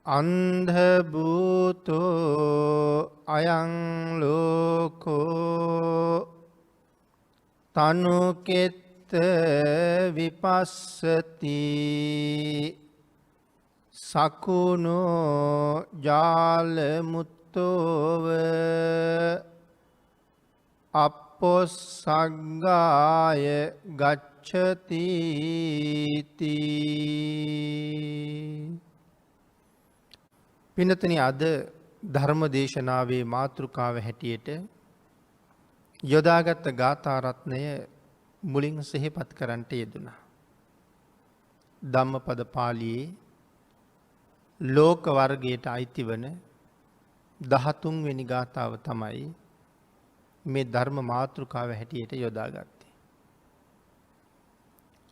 අන්ධභූතෝ අයං ලෝකෝ තනුකෙත්ත විපස්සති සකුණෝ ජාලමුත්තෝව අපොස්සග්ගාය ගච්ඡති. පින්නතනි, අද ධර්ම දේශනාවේ මාතෘකාව හැටියට යොදාගත් ගාථා රත්නය මුලින් සිහිපත් කරන්නට යෙදුණා. ධම්මපද පාළියේ ලෝක වර්ගයට අයිති වන 13 වෙනි ගාථාව තමයි මේ ධර්ම මාතෘකාව හැටියට යොදාගත්තේ.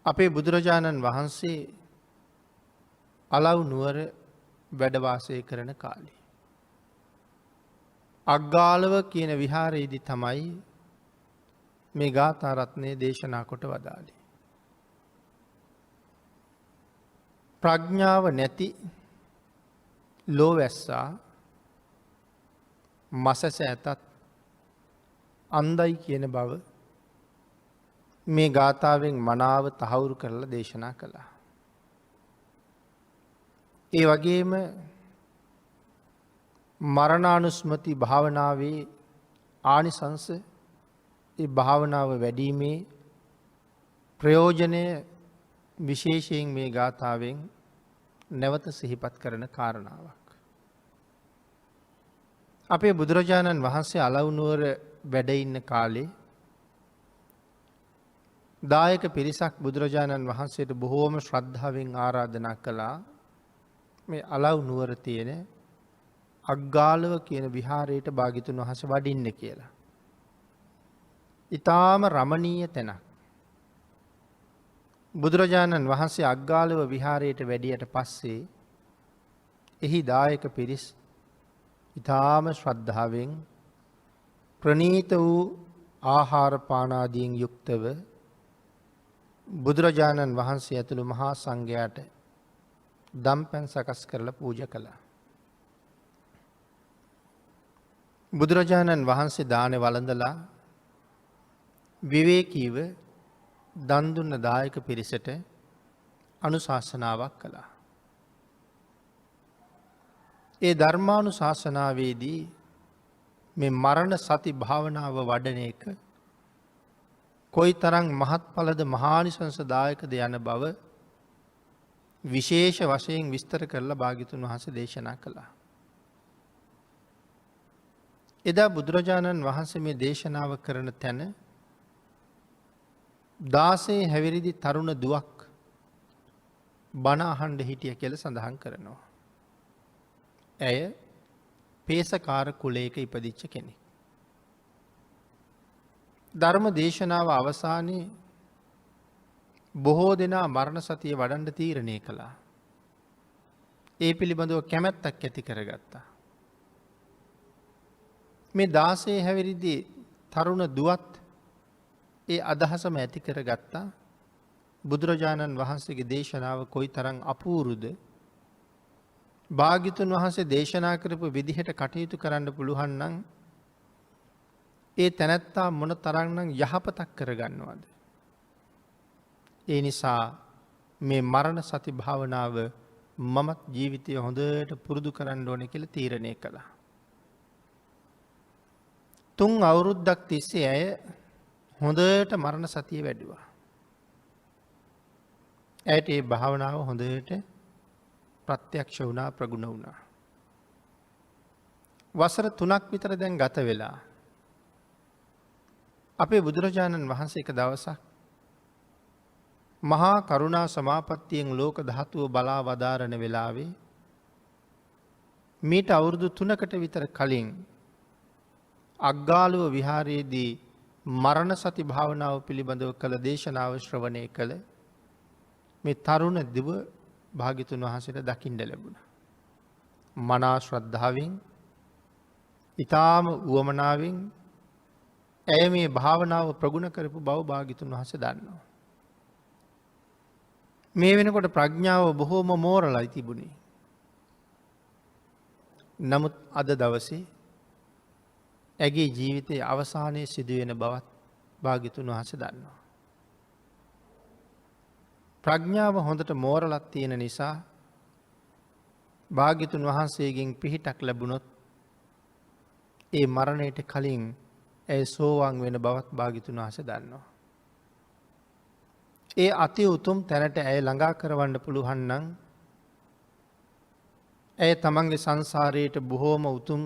අපේ බුදුරජාණන් වහන්සේ අලව් නුවර වැඩ වාසය කරන කාලේ අග්ගාලව කියන විහාරයේදී තමයි මේ ගාථා රත්නය දේශනා කොට වදාළේ. ප්‍රඥාව නැති ලෝවැස්සා මසස ඇතත් අන්ධයි කියන බව මේ ගාථාවෙන් මනාව තහවුරු කරලා දේශනා කළා. ඒ වගේම මරණානුස්මති භාවනාවේ ආනිසංස, ඒ භාවනාව වැඩීමේ ප්‍රයෝජනය විශේෂයෙන් මේ ගාථාවෙන් නැවත සිහිපත් කරන කාරණාවක්. අපේ බුදුරජාණන් වහන්සේ අලව් නුවර වැඩ ඉන්න කාලේ දායක පිරිසක් බුදුරජාණන් වහන්සේට බොහෝම ශ්‍රද්ධාවෙන් ආරාධනා කළා මේ අලව් නුවර තියෙන අග්ගාලව කියන විහාරයට භාග්‍යතුන් වහන්සේ වඩින්න කියලා. ඊටාම රමණීය තැනක්. බුදුරජාණන් වහන්සේ අග්ගාලව විහාරයට වැඩියට පස්සේ එහි දායක පිරිස් ඊටාම ශ්‍රද්ධාවෙන් ප්‍රණීත වූ ආහාර පාන ආදියෙන් යුක්තව බුදුරජාණන් වහන්සේ ඇතුළු මහා සංඝයාට දම්පැන් සකස් කරලා පූජා කළා. බුදුරජාණන් වහන්සේ දානේ වළඳලා විවේකීව දන් දුන්න දායක පිරිසට අනුශාසනාවක් කළා. ඒ ධර්මානුශාසනාවේදී මේ මරණ සති භාවනාව වඩන එක කොයිතරම් මහත්ඵලද මහානිසංසදායකද යන බව විශේෂ වශයෙන් විස්තර කරලා භාග්‍යතුන් වහන්සේ දේශනා කළා. එදා බුදුරජාණන් වහන්සේ මේ දේශනාව කරන තැන 16 හැවිරිදි තරුණ දුවක් බණ අහන්න හිටිය කියලා සඳහන් කරනවා. ඇය පේසකාර කුලයක ඉපදිච්ච කෙනෙක්. ධර්ම දේශනාව අවසානයේ බොහෝ දෙනා මරණ සතිය වඩන්න තීරණය කළා. ඒ පිළිබඳව කැමැත්තක් ඇති කරගත්තා. මේ 16 හැවිරිදි තරුණ දුවත් ඒ අදහසම ඇති කරගත්තා. බුදුරජාණන් වහන්සේගේ දේශනාව කොයිතරම් අපූර්වද, භාග්‍යතුන් වහන්සේ දේශනා කරපු විදිහට කටයුතු කරන්න පුළුවන් නම් ඒ තැනැත්තා මොන තරම්නම් යහපතක් කරගන්නවද. ඒ නිසා මේ මරණ සති භාවනාව මමත් ජීවිතය හොඳට පුරුදු කරන්න ඕනේ කියලා තීරණය කළා. 3 අවුරුද්දක් තිස්සේ ඇය හොඳට මරණ සතිය වැඩුවා. ඇයට මේ භාවනාව හොඳට ප්‍රත්‍යක්ෂ වුණා, ප්‍රගුණ වුණා. වසර 3ක් විතර දැන් ගත වෙලා අපේ බුදුරජාණන් වහන්සේ එක දවසක් මහා කරුණා සමාපත්තියෙන් ලෝක ධාතුව බලා වදාරන වෙලාවේ මීට අවුරුදු 3කට විතර කලින් අග්ගාලුව විහාරයේදී මරණ සති භාවනාව පිළිබඳව කළ දේශනාව ශ්‍රවණය කළ මේ තරුණ දිව භාග්‍යතුන් වහන්සේට දකින්න ලැබුණා. මනා ශ්‍රද්ධාවෙන්, ඊටාම උවමනාවෙන් ඇය මේ භාවනාව ප්‍රගුණ කරපු බව භාග්‍යතුන් වහන්සේ දන්නවා. මේ වෙනකොට ප්‍රඥාව බොහෝම මෝරලයි තිබුණේ. නමුත් අද දවසේ ඇගේ ජීවිතයේ අවසානයේ සිදුවෙන බවත් භාග්‍යතුන් වහන්සේ දන්නවා. ප්‍රඥාව හොඳට මෝරලත් තියෙන නිසා භාග්‍යතුන් වහන්සේගෙන් පිහිටක් ලැබුණොත් ඒ මරණයට කලින් ඇය සෝවාන් වෙන බවත් භාග්‍යතුන් වහන්සේ දන්නවා. ඒ අති උතුම් තැනට ඇය ළඟා කරවන්න පුළුවන් නම් ඇය තමන්ගේ සංසාරයට බොහෝම උතුම්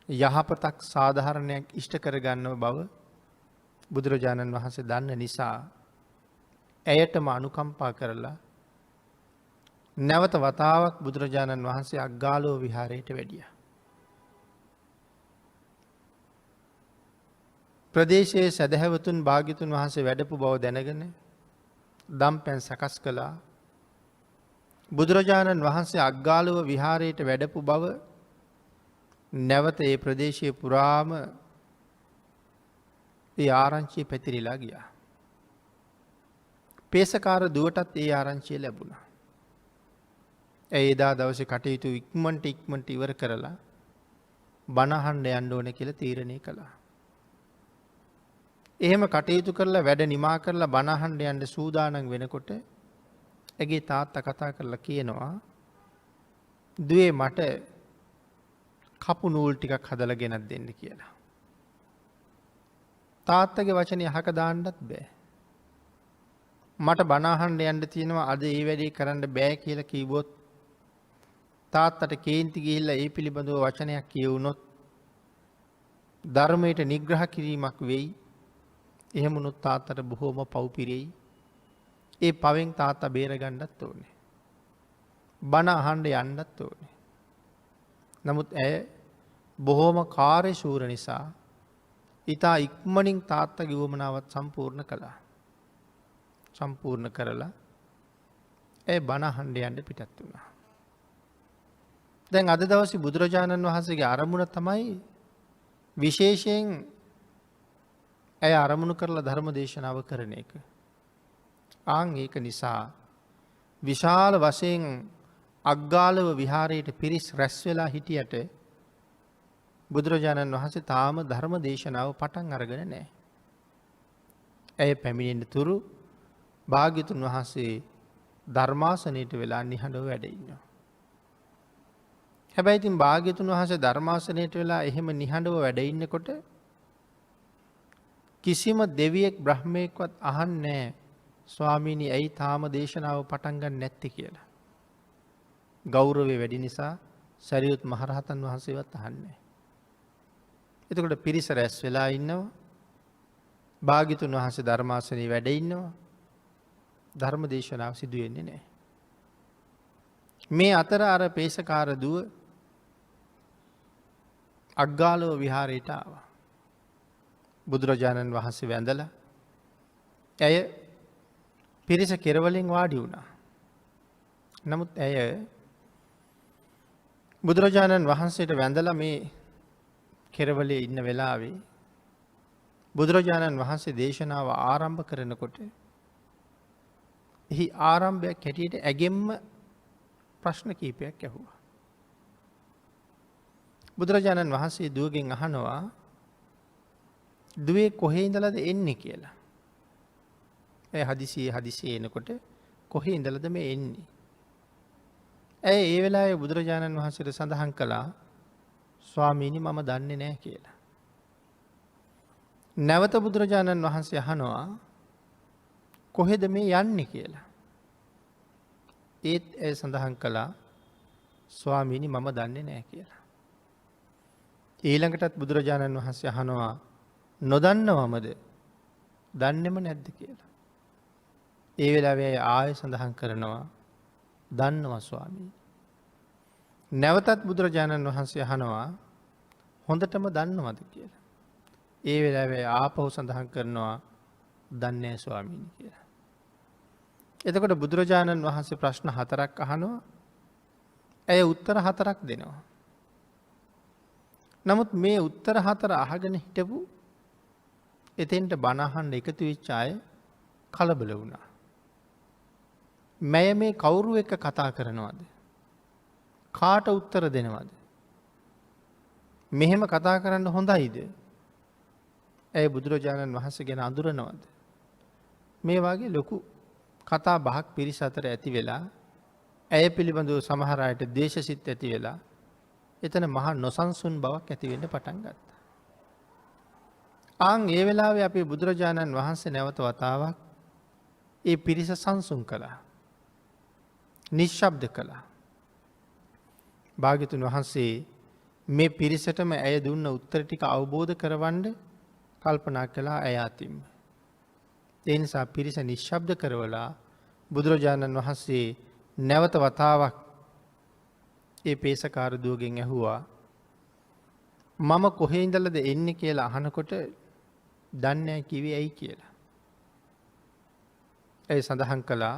යහපතක් සාධාරණයක් ඉෂ්ට කරගන්නව බව බුදුරජාණන් වහන්සේ දන්න නිසා ඇයටම අනුකම්පා කරලා නැවත වතාවක් බුදුරජාණන් වහන්සේ අග්ගාලෝ විහාරයට වැඩිය. ප්‍රදේශයේ සැදැහැවතුන් භාග්‍යතුන් වහන්සේ වැඩපු බව දැනගෙන දම් පැන් සකස් කළා. බුදුරජාණන් වහන්සේ අග්ගාලුව විහාරයට වැඩපු බව නැවත ඒ ප්‍රදේශය පුරාම ඒ ආරංචිය පැතිරිලා ගියා. පේසකාර දුවටත් ඒ ආරංචිය ලැබුණා. ඇය එදා දවසේ කටයුතු ඉක්මනට ඉවර කරලා බණ අහන්න යන්න ඕන කියලා තීරණය කළා. එහෙම කටයුතු කරලා වැඩ නිමා කරලා බණ අහන්න යන්න සූදානම් වෙනකොට ඇගේ තාත්තා කතා කරලා කියනවා දුවේ මට කපු නූල් ටිකක් හදලා ගෙනත් දෙන්න කියලා. තාත්තගේ වචනේ අහක දාන්නත් බෑ. මට බණ අහන්න යන්න තියෙනවා අද ඒ වැඩේ කරන්න බෑ කියලා කිව්වොත් තාත්තට කේන්ති ගිහිල්ලා ඒ පිළිබඳව වචනයක් කියවුනොත් ධර්මයට නිග්‍රහ කිරීමක් වෙයි. එහෙම වුණොත් තාත්තට බොහෝම පව් පිරෙයි. ඒ පවෙන් තාත්තා බේරගන්නත් ඕනේ. බණ අහන්න යන්නත් ඕනේ. නමුත් ඇය බොහෝම කාර්යශූර නිසා ඊතා ඉක්මනින් තාත්තගේ උවමනාවත් සම්පූර්ණ කළා. සම්පූර්ණ කරලා ඇය බණ අහන්න යන්න පිටත් වුණා. දැන් අද දවසේ බුදුරජාණන් වහන්සේගේ අරමුණ තමයි විශේෂයෙන් ඇය අරමුණු කරලා ධර්ම දේශනාව කරන එක. ආන් ඒක නිසා විශාල වශයෙන් අග්ගාලව විහාරයට පිරිස් රැස් වෙලා හිටියට බුදුරජාණන් වහන්සේ තාම ධර්ම දේශනාව පටන් අරගෙන නැහැ. ඇය පැමිණෙන තුරු භාග්‍යතුන් වහන්සේ ධර්මාසනයට වෙලා නිහඬව වැඩ ඉන්නවා. හැබැයි ඉතින් භාග්‍යතුන් වහන්සේ ධර්මාසනයට වෙලා එහෙම නිහඬව වැඩ ඉන්නකොට කිසිම දෙවියෙක් බ්‍රහ්මයෙක්වත් අහන්නේ ස්වාමීනි ඇයි තාම දේශනාව පටන් ගන්න නැත්තේ කියලා. ගෞරවය වැඩි නිසා සරියුත් මහරහතන් වහන්සේවත් අහන්නේ. එතකොට පිරිස රැස් වෙලා ඉන්නවා. භාග්‍යතුන් වහන්සේ ධර්මාසනයේ වැඩ ඉන්නවා. ධර්ම දේශනාව සිදු වෙන්නේ නැහැ. මේ අතර අර පේසකාර දුව අග්ගාලව විහාරයට ආවා. බුදුරජාණන් වහන්සේ වැඳලා ඇය පිරිස කෙරවලින් වාඩි වුණා. නමුත් ඇය බුදුරජාණන් වහන්සේට වැඳලා මේ කෙරවලේ ඉන්න වෙලාවේ බුදුරජාණන් වහන්සේ දේශනාව ආරම්භ කරනකොට එහි ආරම්භයක් හැටියට ඇගෙම්ම ප්‍රශ්න කීපයක් ඇහුවා. බුදුරජාණන් වහන්සේ දුවගෙන් අහනවා දුවේ කොහේ ඉඳලාද එන්නේ කියලා. ඇය හදිසියේ එනකොට කොහේ ඉඳලාද මේ එන්නේ? ඇය ඒ වෙලාවේ බුදුරජාණන් වහන්සේට සඳහන් කළා ස්වාමීනි මම දන්නේ නැහැ කියලා. නැවත බුදුරජාණන් වහන්සේ අහනවා කොහෙද මේ යන්නේ කියලා. ඒත් ඇය සඳහන් කළා ස්වාමීනි මම දන්නේ නැහැ කියලා. ඊළඟටත් බුදුරජාණන් වහන්සේ අහනවා නොදන්නවමද දන්නෙම නැද්ද කියලා. ඒ වෙලාවේ ආයෙ සඳහන් කරනවා දන්නවා ස්වාමීනි. නැවතත් බුදුරජාණන් වහන්සේ අහනවා හොඳටම දන්නවද කියලා. ඒ වෙලාවේ ආපහු සඳහන් කරනවා දන්නේ නැහැ ස්වාමීනි කියලා. එතකොට බුදුරජාණන් වහන්සේ ප්‍රශ්න 4ක් අහනවා. ඇය උත්තර 4ක් දෙනවා. නමුත් මේ උත්තර 4 අහගෙන හිටපු එතෙන්ට බණහන්න එකතු වෙච්ච අය කලබල වුණා. මැය මේ කවුරු එක කතා කරනවද. කාට උත්තර දෙනවද. මෙහෙම කතා කරන්න හොඳයිද. ඇය බුදුරජාණන් වහන්සේ ගැන අඳුරනවද. මේ වගේ ලොකු කතා බහක් පිරිස අතර ඇති වෙලා ඇය පිළිබඳව සමහරයට දේශසිත් ඇති වෙලා එතන මහා නොසන්සුන් බවක් ඇතිවෙන්න පටන් ගත්තා. ආන් ඒ වෙලාවේ අපේ බුදුරජාණන් වහන්සේ නැවත වතාවක් ඒ පිරිස සංසුන් කළා. නිශ්ශබ්ද කළා. භාග්‍යතුන් වහන්සේ මේ පිරිසටම ඇය දුන්න උත්තර ටික අවබෝධ කරවන්න කල්පනා කළා ඇය අතින්ම. ඒ නිසා පිරිස නිශ්ශබ්ද කරවලා බුදුරජාණන් වහන්සේ නැවත වතාවක් ඒ පේසකාර දුවගෙන් ඇහුවා මම කොහේ ඉඳලද එන්නේ කියලා අහනකොට දන්නේ කිව්වේ ඇයි කියලා. ඒ සඳහන් කළා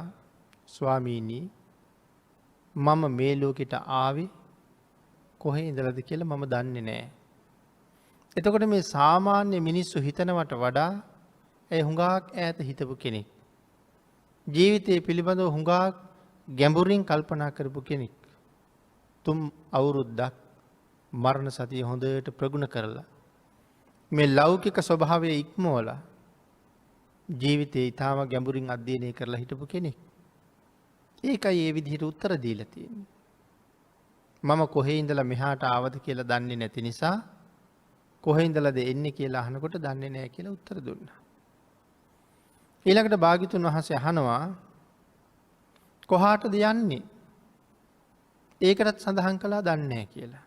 ස්වාමීනි මම මේ ලෝකෙට ආවේ කොහේ ඉඳලද කියලා මම දන්නේ නැහැ. එතකොට මේ සාමාන්‍ය මිනිස්සු හිතනවට වඩා ඒ හුඟක් ඈත හිතපු කෙනෙක්. ජීවිතය පිළිබඳව හුඟක් ගැඹුරින් කල්පනා කරපු කෙනෙක්. තුම් අවුරුද්දක් මරණ සතිය හොඳට ප්‍රගුණ කරලා මේ ලෞකික ස්වභාවය ඉක්මවලා ජීවිතේ ඊටාම ගැඹුරින් අධ්‍යයනය කරලා හිටපු කෙනෙක්. ඒකයි ඒ විදිහට උත්තර දීලා තියෙන්නේ. මම කොහේ ඉඳලා මෙහාට ආවද කියලා දන්නේ නැති නිසා කොහේ ඉඳලාද එන්නේ කියලා අහනකොට දන්නේ නැහැ කියලා උත්තර දුන්නා. ඊළඟට භාග්‍යතුන් වහන්සේ අහනවා කොහාටද යන්නේ? ඒකටත් සඳහන් කළා දන්නේ නැහැ කියලා.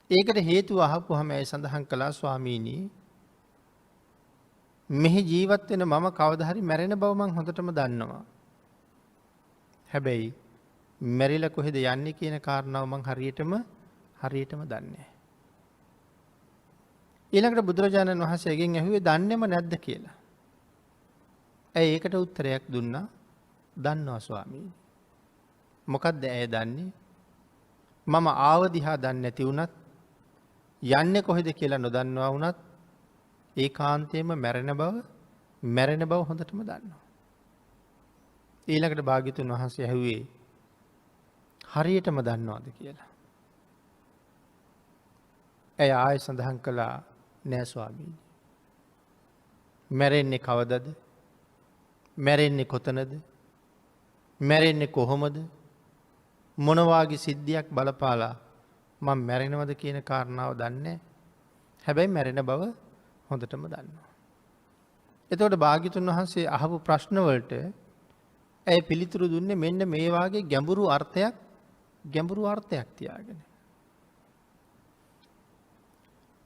ඒකට හේතුව අහපුවාම ඒ සඳහන් කළා ස්වාමීනි මෙහි ජීවත් වෙන මම කවදා හරි මැරෙන බව මම හොඳටම දන්නවා. හැබැයි මැරිලා කොහෙද යන්නේ කියන කාරණාව මම හරියටම දන්නේ නැහැ. ඊළඟට බුදුරජාණන් වහන්සේගෙන් ඇහුවේ දන්නේම නැද්ද කියලා. ඇයි ඒකට උත්තරයක් දුන්නා දන්නවා ස්වාමීනි. මොකක්ද ඇය දන්නේ? මම ආව දිහා දන්නේ නැති වුණත් යන්නේ කොහෙද කියලා නොදන්නවා වුණත් ඒකාන්තයෙන්ම මැරෙන බව හොඳටම දන්නවා. ඊළඟට භාග්‍යතුන් වහන්සේ ඇහුවේ හරියටම දන්නවද කියලා. ඇය ආයෙ සඳහන් කළා නෑ ස්වාමීනි. මැරෙන්නේ කවදද? මැරෙන්නේ කොතනද? මැරෙන්නේ කොහොමද? මොන වාගේ සිද්ධියක් බලපාලා මම මැරෙනවද කියන කාරණාව දන්නේ. හැබැයි මැරෙන බව හොඳටම දන්නවා. එතකොට භාග්‍යතුන් වහන්සේ අහපු ප්‍රශ්න වලට ඇය පිළිතුරු දුන්නේ මෙන්න මේ වාගේ ගැඹුරු අර්ථයක් තියාගෙන.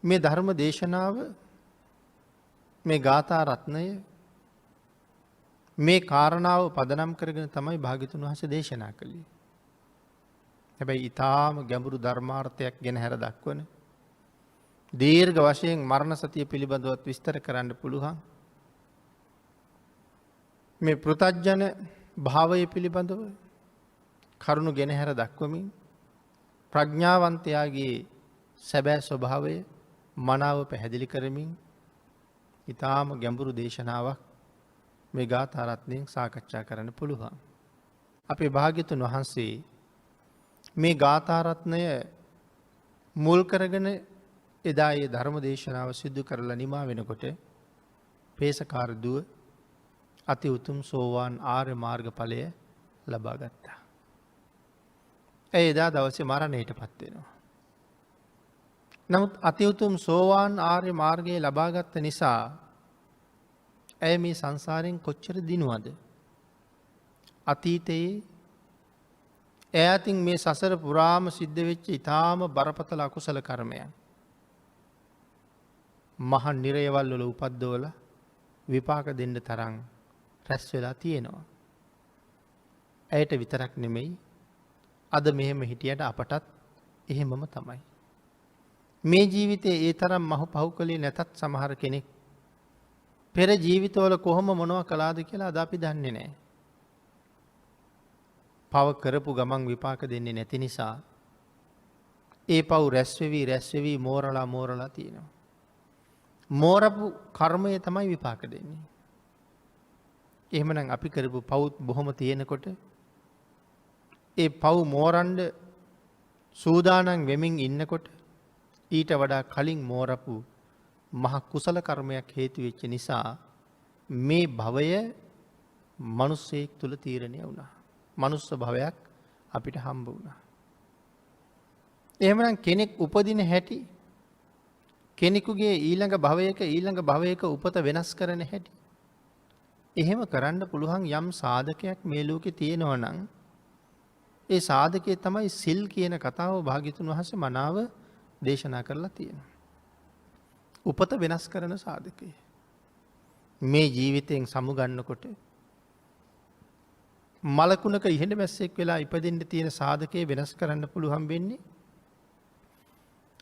මේ ධර්ම දේශනාව මේ ගාථා රත්නය මේ කාරණාව පදනම් කරගෙන තමයි භාග්‍යතුන් වහන්සේ දේශනා කළේ. හැබැයි ඊටාම ගැඹුරු ධර්මාර්ථයක් ගැන හැර දක්වන දීර්ඝ වශයෙන් මරණ සතිය පිළිබඳවත් විස්තර කරන්න පුළුවන්. මේ පෘථග්ජන භාවය පිළිබඳව කරුණු ගෙන හැර දක්වමින් ප්‍රඥාවන්තයාගේ සැබෑ ස්වභාවය මනාව පැහැදිලි කරමින් ඊටාම ගැඹුරු දේශනාවක් මේ ගාථා රත්නයෙන් සාකච්ඡා කරන්න පුළුවන්. අපේ භාග්‍යතුන් වහන්සේ මේ ගාථා රත්නය මුල් කරගෙන එදා ඒ ධර්ම දේශනාව සිදු කරලා නිමා වෙනකොට පේසකාර දුව අති උතුම් සෝවාන් ආර්ය මාර්ග ඵලය ලබා ගත්තා. ඒ එදා දවසේ මරණයටපත් වෙනවා. නමුත් අති උතුම් සෝවාන් ආර්ය මාර්ගය ලබා ගත්ත නිසා ඇය මේ සංසාරයෙන් කොච්චර දිනුවද? අතීතයේ ඈතින් මේ සසර පුරාම සිද්ධ වෙච්ච ඊටාම බරපතල අකුසල කර්මයන් මහා නිරයවල් වල උපද්දවල විපාක දෙන්න තරම් රැස් වෙලා තියෙනවා. ඇයට විතරක් නෙමෙයි අද මෙහෙම හිටියට අපටත් එහෙමම තමයි. මේ ජීවිතයේ ඒ තරම් මහු පහු කළේ නැතත් සමහර කෙනෙක් පෙර ජීවිතවල කොහොම මොනවා කළාද කියලා අද අපි දන්නේ නැහැ. පව කරපු ගමන් විපාක දෙන්නේ නැති නිසා ඒ පව් රැස් වෙවි මෝරලා තියෙනවා. මෝරපු කර්මය තමයි විපාක දෙන්නේ. එහෙමනම් අපි කරපු පවුත් බොහොම තියෙනකොට ඒ පව් මෝරන්ඩ සූදානන් වෙමින් ඉන්නකොට ඊට වඩා කලින් මෝරපු මහ කුසල කර්මයක් හේතු වෙච්ච නිසා මේ භවය මනුස්සයෙක් තුළ තීරණය වුණා. මනුස්ස භවයක් අපිට හම්බ වුණා. එහෙමනම් කෙනෙක් උපදින හැටි කෙනෙකුගේ ඊළඟ භවයක උපත වෙනස් කරන හැටි. එහෙම කරන්න පුළුවන් යම් සාධකයක් මේ ලෝකෙ තියෙනවා නම් ඒ සාධකය තමයි සිල් කියන කතාව භාග්‍යතුන් වහන්සේ මනාව දේශනා කරලා තියෙනවා. උපත වෙනස් කරන සාධකය. මේ ජීවිතයෙන් සමුගන්නකොට මලකුණක ඉහෙන මැස්සෙක් වෙලා ඉපදෙන්න තියෙන සාධකය වෙනස් කරන්න පුළුවන් වෙන්නේ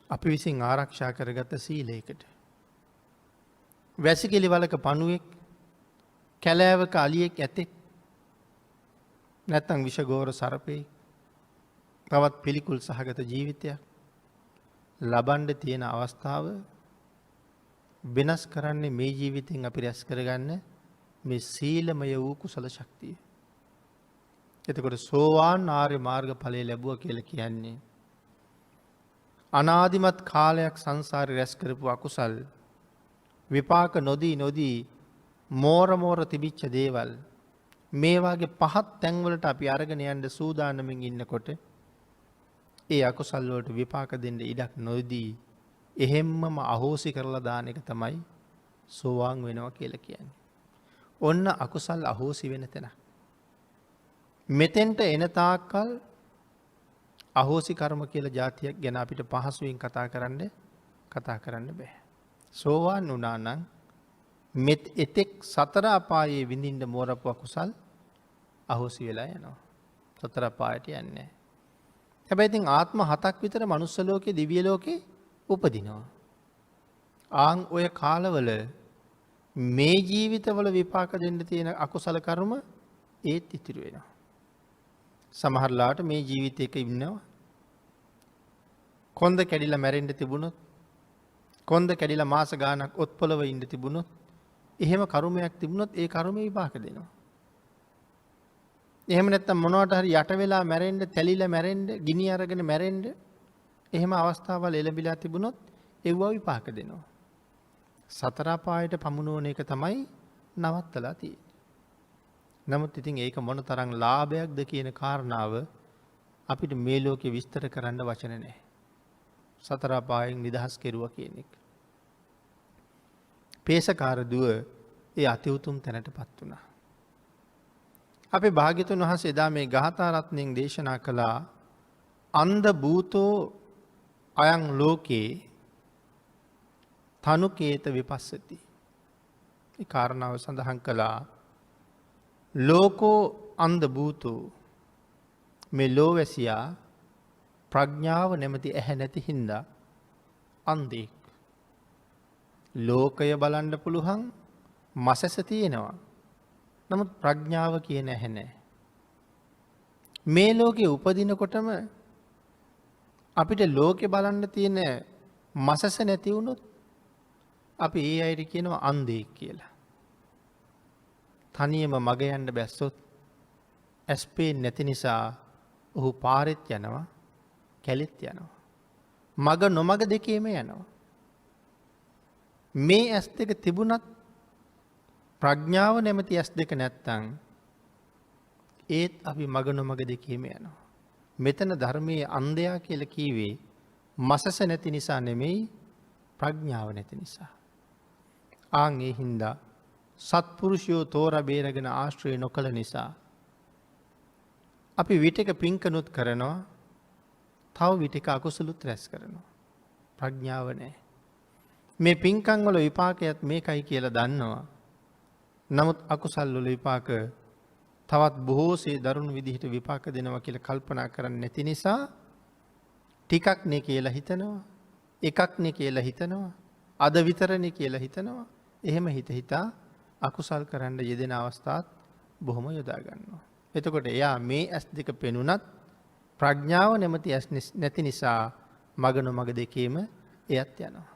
අපි විසින් ආරක්ෂා කරගත සීලයකට. වැසිකිලි වලක පණුවෙක් කැලෑවක අලියෙක් ඇතෙක් නැත්තං විෂගෝර සරපේ තවත් පිළිකුල් සහගත ජීවිතයක් ලබන්ඩ තියෙන අවස්ථාව වෙනස් කරන්නේ මේ ජීවිතෙන් අපි රැස් කරගන්න මේ සීලමය වූ කුසල ශක්තිය. එතකොට සෝවාන් ආර්ය මාර්ග ඵලය ලැබුවා කියලා කියන්නේ අනාදිමත් කාලයක් සංසාරේ රැස් කරපු අකුසල් විපාක නොදී මෝර තිබිච්ච දේවල් මේ වගේ පහත් තැන්වලට අපි අරගෙන යන්න සූදානමින් ඉන්නකොට ඒ අකුසල් වලට විපාක දෙන්න ඉඩක් නොදී එහෙම්මම අහෝසි කරලා දාන එක තමයි සෝවාන් වෙනවා කියලා කියන්නේ. ඔන්න අකුසල් අහෝසි වෙන තැන. මෙතෙන්ට එන තාක්කල් අහෝසි කර්ම කියලා જાතියක් ගැන අපිට පහසුවෙන් කතා කරන්න බෑ. සෝවාන් වුණා නම් මෙත් එතෙක් සතර අපායේ විඳින්න මෝරපු අකුසල් අහෝසි වෙලා යනවා. සතර අපායට යන්නේ. හැබැයි ඉතින් ආත්ම 7ක් විතර මනුස්ස ලෝකේ දිව්‍ය ලෝකේ උපදිනවා. ආන් ඔය කාලවල මේ ජීවිතවල විපාක දෙන්න තියෙන අකුසල කර්ම ඒත් ඉතිරි වෙනවා. සමහරලාට මේ ජීවිතයක ඉන්නවා කොන්ද කැඩිලා මැරෙන්න තිබුණොත් කොන්ද කැඩිලා මාස ගාණක් ඔත්පොළව ඉන්න තිබුණොත් එහෙම කර්මයක් තිබුණොත් ඒ කර්මෙ විපාක දෙනවා. එහෙම නැත්නම් මොනවට හරි යට වෙලා මැරෙන්න, තැලිලා මැරෙන්න, ගිනි අරගෙන මැරෙන්න එහෙම අවස්ථාවල් එළඹිලා තිබුණොත් ඒව විපාක දෙනවා. සතර අපායට පමුණුවන එක තමයි නවත්තලා තියෙන්නේ. නමුත් ඉතින් ඒක මොන තරම් ලාභයක්ද කියන කාරණාව අපිට මේ ලෝකේ විස්තර කරන්න වචන නැහැ. සතර අපායෙන් නිදහස් කෙරුවා කියන එක. පේසකාර දුව ඒ අති උතුම් තැනටපත් වුණා. අපේ භාග්‍යතුන් වහන්සේ එදා මේ ගාථා රත්නයෙන් දේශනා කළා අන්ධ භූතෝ අයං ලෝකේ තනුකේත විපස්සති. ඒ කාරණාව සඳහන් කළා ලෝකෝ අන්ධ භූතෝ මේ ලෝවැසියා ප්‍රඥාව නැමැති ඇහැ නැති හින්දා අන්ධෙක්. ලෝකය බලන්න පුළුවන් මසස තියෙනවා. නමුත් ප්‍රඥාව කියන ඇහැ නැහැ. මේ ලෝකේ උපදිනකොටම අපිට ලෝකේ බලන්න තියෙන මසස නැති වුණොත් අපි ඒ අයට කියනවා අන්ධෙක් කියලා. තනියම මග යන්න බැස්සොත් ඇස් පේන්නේ නැති නිසා ඔහු පාරෙත් යනවා, කැලෙත් යනවා. මග නොමග දෙකේම යනවා. මේ ඇස් දෙක තිබුණත් ප්‍රඥාව නැමැති ඇස් දෙක නැත්තම් ඒත් අපි මග නොමග දෙකේම යනවා. මෙතන ධර්මයේ අන්ධයා කියලා කීවේ මසස නැති නිසා නෙමෙයි ප්‍රඥාව නැති නිසා. ආන් ඒ හින්දා සත්පුරුෂයෝ තෝරා බේරගෙන ආශ්‍රය නොකළ නිසා අපි විටක පින්කනුත් කරනවා, තව විටක අකුසලුත් රැස් කරනවා. ප්‍රඥාව නැහැ. මේ පින්කම් වල විපාකයක් මේකයි කියලා දන්නවා. නමුත් අකුසල් වල විපාක තවත් බොහෝසේ දරුණු විදිහට විපාක දෙනවා කියලා කල්පනා කරන්නේ නැති නිසා ටිකක් නේ කියලා හිතනවා, එකක් නේ කියලා හිතනවා, අද විතරනේ කියලා හිතනවා. එහෙම හිතා අකුසල් කරන්න යෙදෙන අවස්ථාත් බොහොම යොදා ගන්නවා. එතකොට එයා මේ ඇස් දෙක පෙනුනත් ප්‍රඥාව නැමැති ඇස් නැති නිසා මග නොමග දෙකේම එයත් යනවා.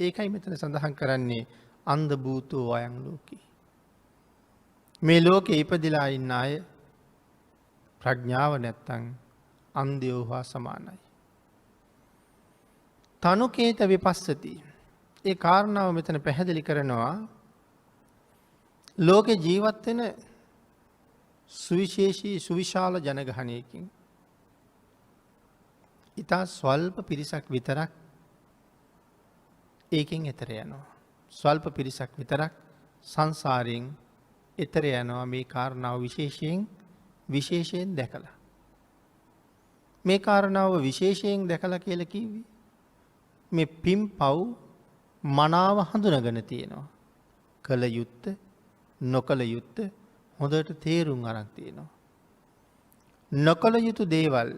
ඒකයි මෙතන සඳහන් කරන්නේ අන්ධ භූතෝ අයං ලෝකේ. මේ ලෝකේ ඉපදිලා ඉන්න අය ප්‍රඥාව නැත්තං අන්ධයෝ හා සමානයි. තනුකේත විපස්සති. ඒ කාරණාව මෙතන පැහැදිලි කරනවා ලෝකෙ ජීවත්වෙන සුවිශේෂී සුවිශාල ජනගහනයකින් ඉතා ස්වල්ප පිරිසක් විතරක් ඒකෙන් එතර යනවා. ස්වල්ප පිරිසක් විතරක් සංසාරයෙන් එතර යනවා මේ කාරණාව විශේෂයෙන් දැකලා. මේ කාරණාව විශේෂයෙන් දැකලා කියල කිව්වි. මේ පින් පව් මනාව හඳුනගන තියෙනවා. කළ යුත්ත නොකළ යුත්ත හොඳට තේරුම් අරන් තියෙනවා. නොකළ යුතු දේවල්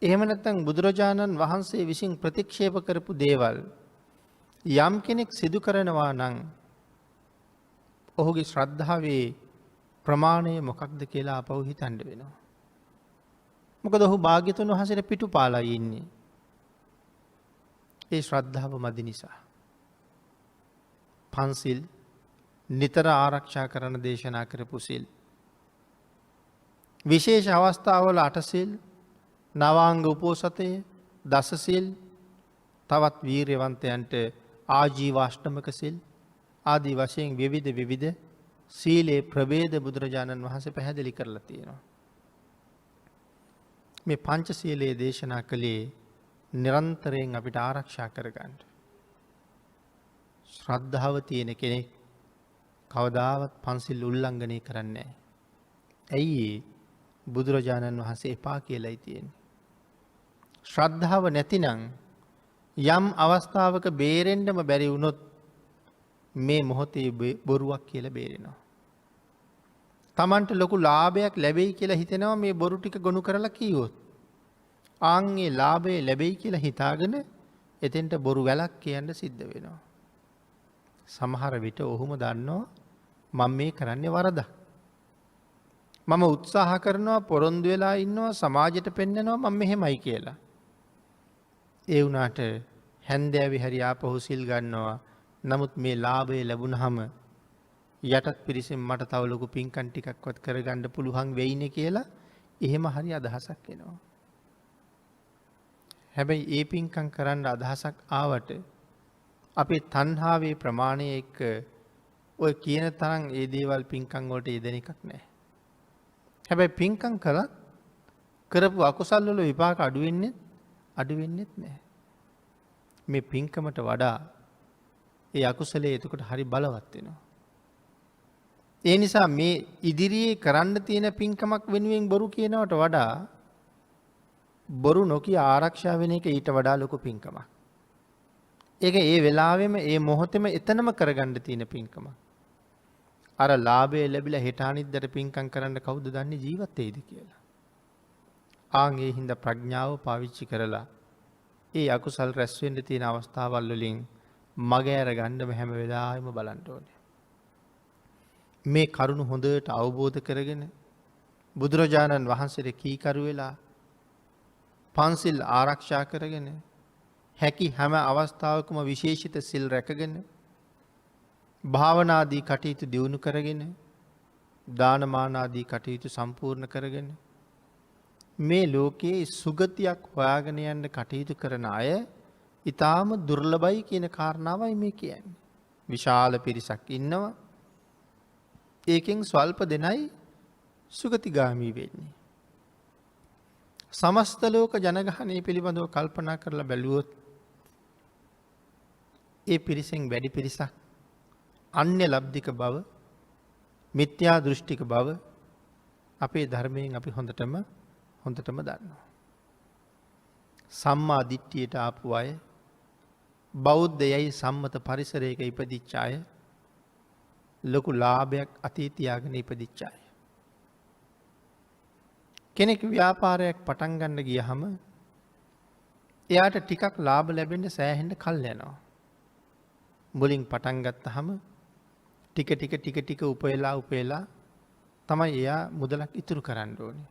එහෙම නැත්නම් බුදුරජාණන් වහන්සේ විසින් ප්‍රතික්ෂේප කරපු දේවල් යම් කෙනෙක් සිදු කරනවා නම් ඔහුගේ ශ්‍රද්ධාවේ ප්‍රමාණය මොකක්ද කියලා අපහු හිතන්න වෙනවා. මොකද ඔහු භාග්‍යතුන් වහන්සේට පිටුපාලා ඉන්නේ. ඒ ශ්‍රද්ධාව මදි නිසා. පන්සිල් නිතර ආරක්ෂා කරන දේශනා කරපු සිල්. විශේෂ අවස්ථාවල අටසිල් නවාංග උපෝසතය දසසිල් තවත් වීර්යවන්තයන්ට ආජීවාෂ්ටමක සිල් ආදී වශයෙන් විවිධ සීලේ ප්‍රභේද බුදුරජාණන් වහන්සේ පැහැදිලි කරලා තියෙනවා. මේ පංච සීලයේ දේශනා කළේ නිරන්තරයෙන් අපිට ආරක්ෂා කරගන්න. ශ්‍රද්ධාව තියෙන කෙනෙක් කවදාවත් පන්සිල් උල්ලංඝනය කරන්නේ නැහැ. ඇයි බුදුරජාණන් වහන්සේ එපා කියලායි තියෙන්නේ. ශ්‍රද්ධාව නැතිනම් යම් අවස්ථාවක බේරෙන්නම බැරි වුණොත් මේ මොහොතේ බොරුවක් කියලා බේරෙනවා. Tamanට ලොකු ලාභයක් ලැබෙයි කියලා හිතෙනවා මේ බොරු ටික ගොනු කරලා කීවොත්. ආන්ගේ ලාභය ලැබෙයි කියලා හිතාගෙන එතෙන්ට බොරු වැලක් කියන්න සිද්ධ වෙනවා. සමහර විට ඔහුම දන්නවා මම මේ කරන්නේ වරදක්. මම උත්සාහ කරනවා පොරොන්දු වෙලා ඉන්නවා සමාජයට පෙන්නනවා මම මෙහෙමයි කියලා. ඒ වුණාට හැන්දෑවේ හරි ආපහු සිල් ගන්නවා. නමුත් මේ ලාභය ලැබුණාම යටත් පිරිසෙන් මට තව ලොකු පින්කම් ටිකක්වත් කරගන්න පුළුවන් වෙයිනේ කියලා එහෙම හරි අදහසක් එනවා. හැබැයි ඒ පින්කම් කරන්න අදහසක් ආවට අපේ තණ්හාවේ ප්‍රමාණය එක්ක ඔය කියන තරම් ඒ දේවල් පින්කම් වලට යෙදෙන එකක් නැහැ. හැබැයි පින්කම් කළත් කරපු අකුසල් වල විපාක අඩු වෙන්නේත් නැහැ. මේ පින්කමට වඩා ඒ අකුසලයේ එතකොට හරි බලවත් වෙනවා. ඒ නිසා මේ ඉදිරියේ කරන්න තියෙන පින්කමක් වෙනුවෙන් බොරු කියනවට වඩා බොරු නොකිය ආරක්ෂා වෙන එක ඊට වඩා ලොකු පින්කමක්. ඒක ඒ වෙලාවෙම ඒ මොහොතේම එතනම කරගන්න තියෙන පින්කමක්. අර ලාභය ලැබිලා හෙට අනිද්දාට පින්කම් කරන්න කවුද දන්නේ ජීවත් වෙයිද කියලා. ආන් ඒ හින්දා ප්‍රඥාව පාවිච්චි කරලා ඒ අකුසල් රැස් වෙන්න තියෙන අවස්ථාවල් වලින් මග ඇර ගන්න හැම වෙලාවෙම බලන්න ඕනේ. මේ කරුණ හොඳට අවබෝධ කරගෙන බුදුරජාණන් වහන්සේට කීකරු වෙලා පන්සිල් ආරක්ෂා කරගෙන හැකි හැම අවස්ථාවකම විශේෂිත සිල් රැකගෙන භාවනාදී කටයුතු දියුණු කරගෙන දානමානාදී කටයුතු සම්පූර්ණ කරගෙන මේ ලෝකයේ සුගතියක් හොයාගෙන යන්න කටයුතු කරන අය ඊටාම දුර්ලභයි කියන කාරණාවයි මේ කියන්නේ. විශාල පිරිසක් ඉන්නවා. ඒකෙන් ස්වල්ප දෙනයි සුගතිගාමී වෙන්නේ. සමස්ත ලෝක ජනගහනය පිළිබඳව කල්පනා කරලා බැලුවොත් ඒ පිරිසෙන් වැඩි පිරිසක් අන්‍ය ලබ්ධික බව මිත්‍යා දෘෂ්ටික බව අපේ ධර්මයෙන් අපි හොඳටම දන්නවා. සම්මා දිට්ඨියට ආපු අය බෞද්ධයයි සම්මත පරිසරයක ඉපදිච්ච අය ලොකු ලාභයක් අතේ තියාගෙන ඉපදිච්ච අය. කෙනෙක් ව්‍යාපාරයක් පටන් ගන්න ගියහම එයාට ටිකක් ලාභ ලැබෙන්න සෑහෙන්න කල් යනවා. මුලින් පටන් ගත්තාම ටික උපයලා තමයි එයා මුදලක් ඉතුරු කරන්න ඕනේ.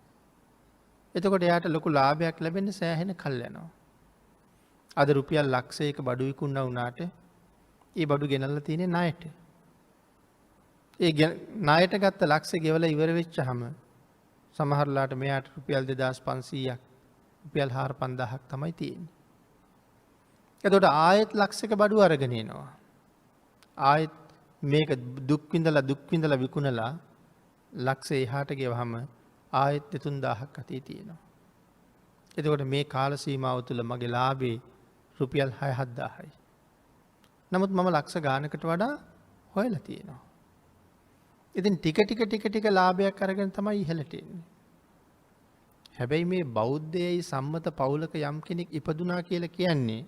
එතකොට එයාට ලොකු ලාභයක් ලැබෙන්න සෑහෙන කල් යනවා. අද රුපියල් ලක්ෂයක බඩු විකුණා වුණාට ඒ බඩු ගෙනල්ලා තියෙන්නේ ණයට. ඒ ණයට ගත්ත ලක්ෂ ගෙවලා ඉවර වෙච්චාම සමහරලාට මෙයාට රුපියල් 2500ක් රුපියල් 4000ක් තමයි තියෙන්නේ. එතකොට ආයෙත් ලක්ෂයක බඩු අරගෙන එනවා. ආයෙත් මේක දුක් විඳලා විකුණලා ලක්ෂ එහාට ගෙවහම ආයෙත් 3000ක් අතේ තියෙනවා. එතකොට මේ කාල සීමාව තුළ මගේ ලාභේ රුපියල් 6-7000යි. නමුත් මම ලක්ෂ ගානකට වඩා හොයලා තියෙනවා. ඉතින් ටික ලාභයක් අරගෙන තමයි ඉහළට එන්නේ. හැබැයි මේ බෞද්ධයයි සම්මත පවුලක යම් කෙනෙක් ඉපදුනා කියලා කියන්නේ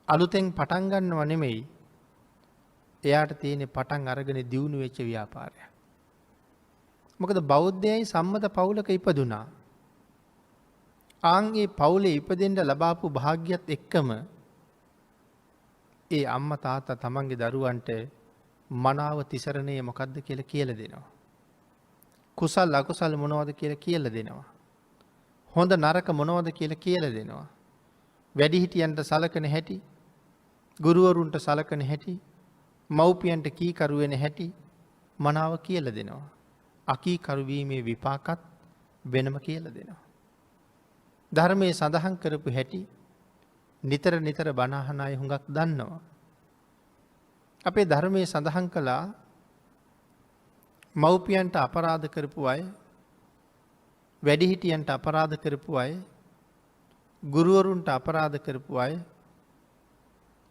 අලුතෙන් පටන් ගන්නව නෙමෙයි. එයාට තියෙන පටන් අරගෙන දියුණු වෙච්ච ව්‍යාපාරයක්. මොකද බෞද්ධයයි සම්මත පවුලක ඉපදුනා. ආන්ගේ පවුලේ ඉපදෙන්න ලබාපු භාග්‍යයත් එක්කම ඒ අම්මා තාත්තා තමන්ගේ දරුවන්ට මනාව තිසරණය මොකද්ද කියලා කියලා දෙනවා. කුසල් අකුසල් මොනවද කියලා කියලා දෙනවා. හොඳ නරක මොනවද කියලා කියලා දෙනවා. වැඩිහිටියන්ට සලකන හැටි, ගුරුවරුන්ට සලකන හැටි, මව්පියන්ට කීකරු වෙන හැටි මනාව කියලා දෙනවා. අකීකරු වීමේ විපාකත් වෙනම කියලා දෙනවා. ධර්මයේ සඳහන් කරපු හැටි නිතර බණ අහන අය හුඟක් දන්නවා. අපේ ධර්මයේ සඳහන් කළා මව්පියන්ට අපරාධ කරපු අය, වැඩිහිටියන්ට අපරාධ කරපු අය, ගුරුවරුන්ට අපරාධ කරපු අය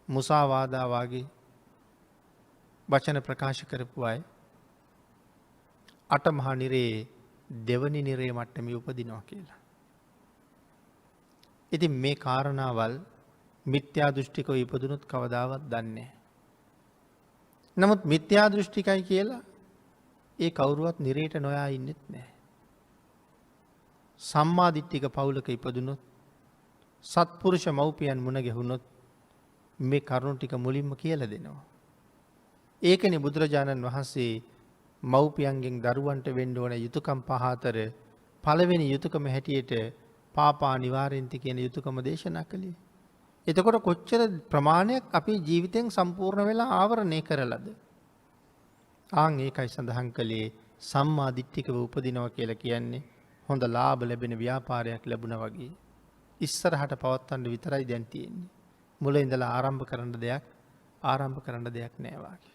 මුසාවාදා වගේ වචන ප්‍රකාශ කරපු අය අටමහා නිරේ දෙවනි නිරේ මට්ටමේ උපදිනවා කියලා. ඉතින් මේ කාරණාවල් මිත්‍යා දෘෂ්ටිකව ඉපදුනොත් කවදාවත් දන්නේ නැහැ. නමුත් මිත්‍යා දෘෂ්ටිකයි කියලා ඒ කවුරුවත් නිරේට නොයා ඉන්නෙත් නැහැ. සම්මා දිට්ඨික පවුලක ඉපදුනොත්, සත්පුරුෂ මව්පියන් මුණ ගැහුනොත් මේ කරුණු ටික මුලින්ම කියලා දෙනවා. ඒකනේ බුදුරජාණන් වහන්සේ මව්පියන්ගෙන් දරුවන්ට වෙන්න ඕන යුතුයකම් පහ අතර පළවෙනි යුතුයකම හැටියට පාපා නිවාරෙන්ති කියන යුතුයකම දේශනා කළේ. එතකොට කොච්චර ප්‍රමාණයක් අපේ ජීවිතෙන් සම්පූර්ණ වෙලා ආවරණය කරලාද? ආන් ඒකයි සඳහන් කළේ සම්මා දිට්ඨිකව උපදිනවා කියලා කියන්නේ හොඳ ලාභ ලැබෙන ව්‍යාපාරයක් ලැබුණා වගේ. ඉස්සරහට පවත්වන්න විතරයි දැන් තියෙන්නේ. මුල ඉඳලා ආරම්භ කරන්න දෙයක් නෑ වාගේ.